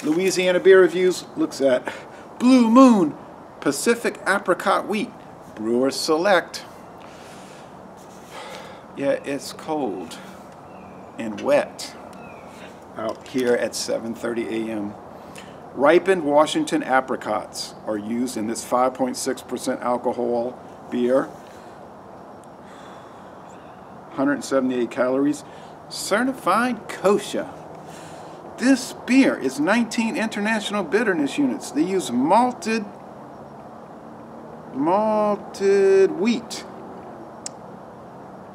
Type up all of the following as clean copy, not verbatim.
Louisiana Beer Reviews looks at Blue Moon Pacific Apricot Wheat. Brewers Select. Yeah, it's cold and wet out here at 7:30 a.m. Ripened Washington apricots are used in this 5.6% alcohol beer. 178 calories. Certified kosher. This beer is 19 international bitterness units. They use malted wheat.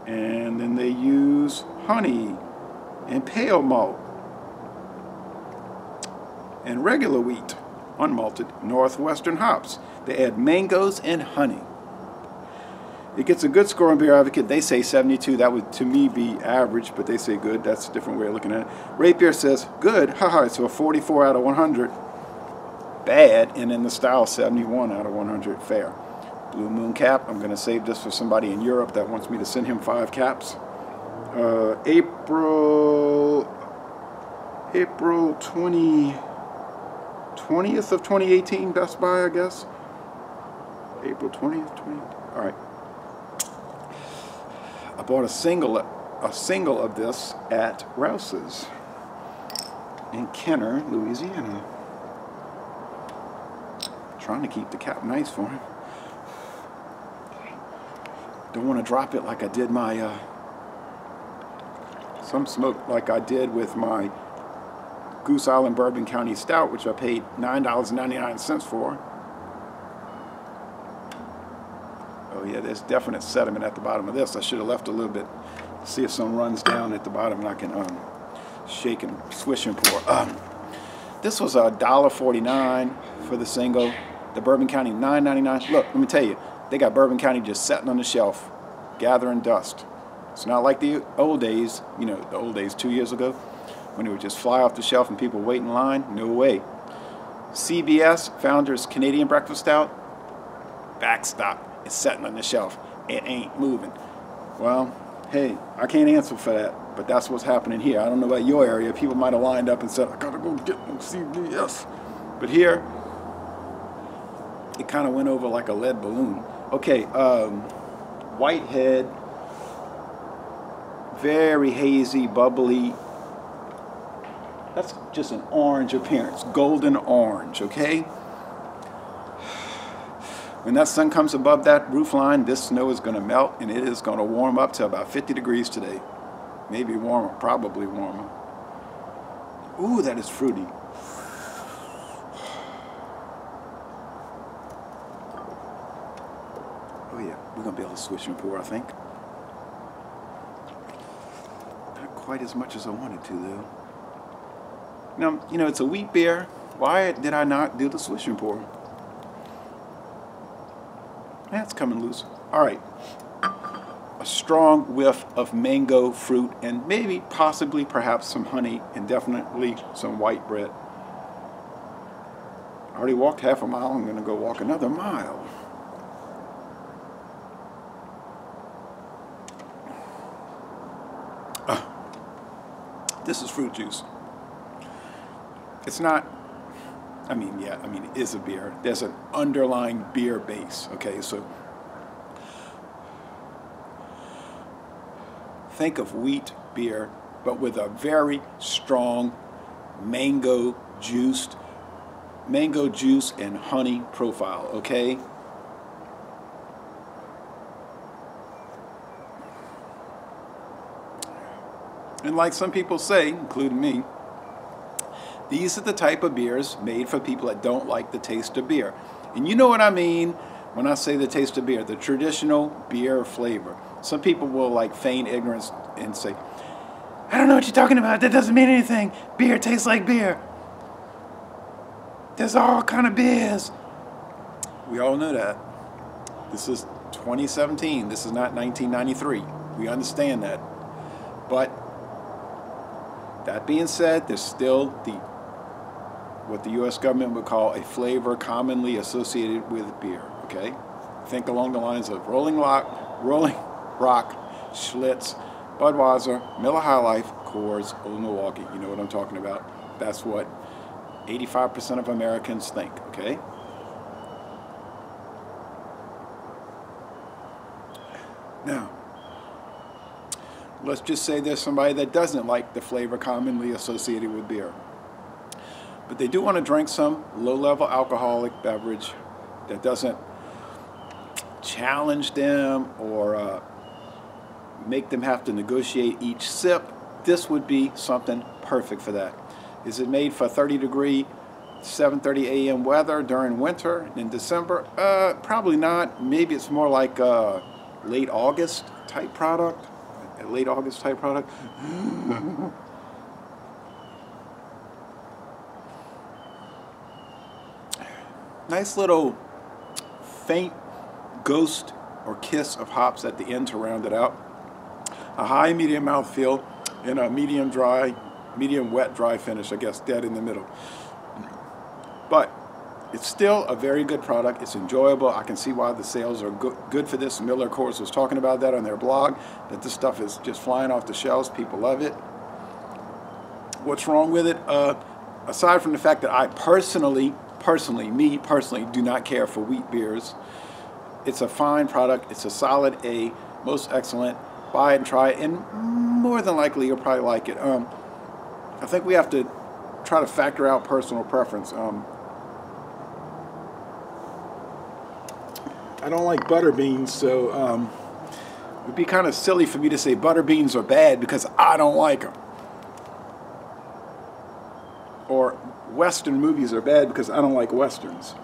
And then they use honey and pale malt and regular wheat, unmalted, northwestern hops. They add mangoes and honey. It gets a good score on Beer Advocate. They say 72. That would, to me, be average, but they say good. That's a different way of looking at it. Rate Beer says good. Haha, so a 44 out of 100. Bad. And then the style, 71 out of 100. Fair. Blue Moon cap. I'm going to save this for somebody in Europe that wants me to send him 5 caps. April 20th of 2018, Best Buy, I guess. April 20th, 20. All right. I bought a single of this at Rouse's in Kenner, Louisiana. Trying to keep the cap nice for him. Don't want to drop it like I did my some smoke like I did with my Goose Island Bourbon County Stout, which I paid $9.99 for. Oh yeah, there's definite sediment at the bottom of this. I should have left a little bit. See if some runs down at the bottom and I can shake and swish and pour. This was $1.49 for the single. The Bourbon County $9.99. Look, let me tell you, they got Bourbon County just sitting on the shelf, gathering dust. It's not like the old days, you know, the old days 2 years ago, when it would just fly off the shelf and people wait in line. No way. CBS, Founders Canadian Breakfast Stout, backstop. It's sitting on the shelf. It ain't moving. Well, hey, I can't answer for that, but that's what's happening here. I don't know about your area. People might have lined up and said, I gotta go get my CBS. But here, it kind of went over like a lead balloon. Okay, Whitehead, very hazy, bubbly. That's just an orange appearance, golden orange, okay? When that sun comes above that roof line, this snow is going to melt and it is going to warm up to about 50 degrees today. Maybe warmer, probably warmer. Ooh, that is fruity. Oh yeah, we're going to be able to swish and pour, I think. Not quite as much as I wanted to, though. Now, you know, it's a wheat beer. Why did I not do the swish and pour? That's coming loose. All right. A strong whiff of mango fruit and maybe, possibly, perhaps some honey and definitely some white bread. I already walked half a mile. I'm going to go walk another mile. This is fruit juice. It's not, I mean, yeah, I mean, it is a beer. There's an underlying beer base, okay? So think of wheat beer, but with a very strong mango juice and honey profile, okay? And like some people say, including me, these are the type of beers made for people that don't like the taste of beer. And you know what I mean when I say the taste of beer, the traditional beer flavor. Some people will like feign ignorance and say, I don't know what you're talking about. That doesn't mean anything. Beer tastes like beer. There's all kind of beers. We all know that. This is 2017. This is not 1993. We understand that. But that being said, there's still what the U.S. government would call a flavor commonly associated with beer, okay? Think along the lines of Rolling Rock, Schlitz, Budweiser, Miller High Life, Coors, Old Milwaukee. You know what I'm talking about. That's what 85% of Americans think, okay? Now, let's just say there's somebody that doesn't like the flavor commonly associated with beer. But they do want to drink some low-level alcoholic beverage that doesn't challenge them or make them have to negotiate each sip. This would be something perfect for that. Is it made for 30-degree, 7:30 a.m. weather during winter in December? Probably not. Maybe it's more like late August type product. A late August type product. Nice little faint ghost or kiss of hops at the end to round it out. A high medium mouthfeel and a medium dry, medium wet dry finish, I guess, dead in the middle. But it's still a very good product. It's enjoyable. I can see why the sales are good for this. Miller, of course, was talking about that on their blog, that this stuff is just flying off the shelves. People love it. What's wrong with it? Aside from the fact that I personally do not care for wheat beers, it's a fine product. It's a solid A, most excellent. Buy it and try it, and more than likely you'll probably like it. I think we have to try to factor out personal preference. I don't like butter beans, so it would be kind of silly for me to say butter beans are bad because I don't like them. Or Western movies are bad because I don't like Westerns.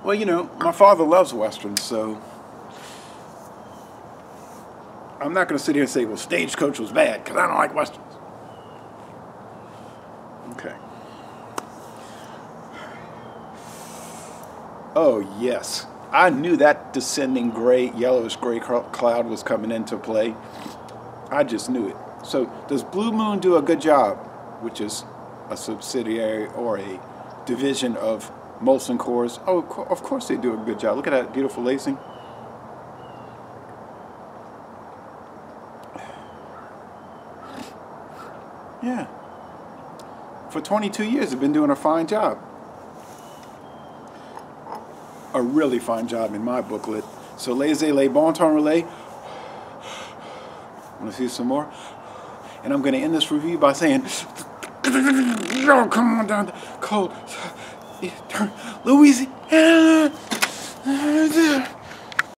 Well, you know, my father loves Westerns, so I'm not going to sit here and say, well, Stagecoach was bad because I don't like Westerns. Okay. Oh, yes. I knew that descending gray, yellowish gray cloud was coming into play. I just knew it. So, does Blue Moon do a good job, which is a subsidiary or a division of Molson Coors? Oh, of course they do a good job. Look at that beautiful lacing. Yeah. For 22 years, they've been doing a fine job. A really fine job in my booklet. So, les bon temps relais. Want to see some more? And I'm going to end this review by saying, oh, come on down the cold Louisiana.